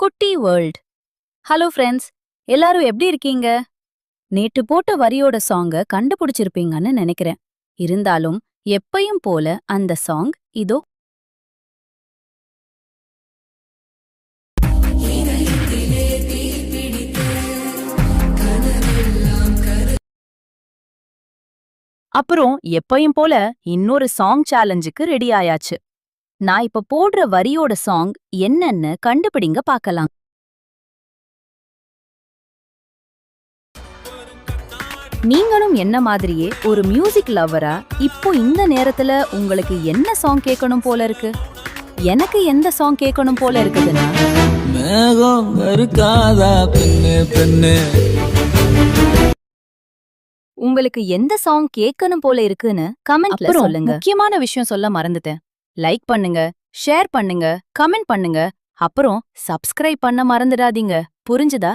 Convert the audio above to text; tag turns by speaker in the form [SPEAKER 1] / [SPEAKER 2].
[SPEAKER 1] குட்டி world. Hello friends, எல்லாரும் எப்படி இருக்கீங்க? நேத்து போட்ட வரியோட சாங்க கண்டுபிடிச்சிருப்பீங்கன்னு நினைக்கிறேன். இருந்தாலும் எப்பயும் போல அந்த சாங் இதோ. அப்புறம் எப்பயும் போல இன்னொரு சாங் சேலஞ்சுக்கு ரெடி ஆயாச்சு. நான் இப்ப போடுற வரியோட சாங் என்னன்னு கண்டுபிடிங்க பார்க்கலாம். நீங்களும் என்ன மாதிரியே ஒரு மியூசிக் லவ்வரா இப்போ இந்த நேரத்துல உங்களுக்கு என்ன சாங் கேட்கணும் போல இருக்கு? எனக்கு எந்த சாங் கேட்கணும் போல இருக்குதுன்னா,
[SPEAKER 2] மேகம் இருக்காதா பெண்ணு பெண்ணு.
[SPEAKER 1] உங்களுக்கு எந்த சாங் கேட்கணும் போல இருக்குன்னு கமெண்ட்ல
[SPEAKER 3] அப்புறம்
[SPEAKER 1] சொல்லுங்க. முக்கியமான விஷயம் சொல்ல மறந்துட்டேன். லைக் பண்ணுங்க, ஷேர் பண்ணுங்க, கமெண்ட் பண்ணுங்க, அப்புறம் சப்ஸ்கிரைப் பண்ண மறந்துடாதீங்க. புரிஞ்சுதா?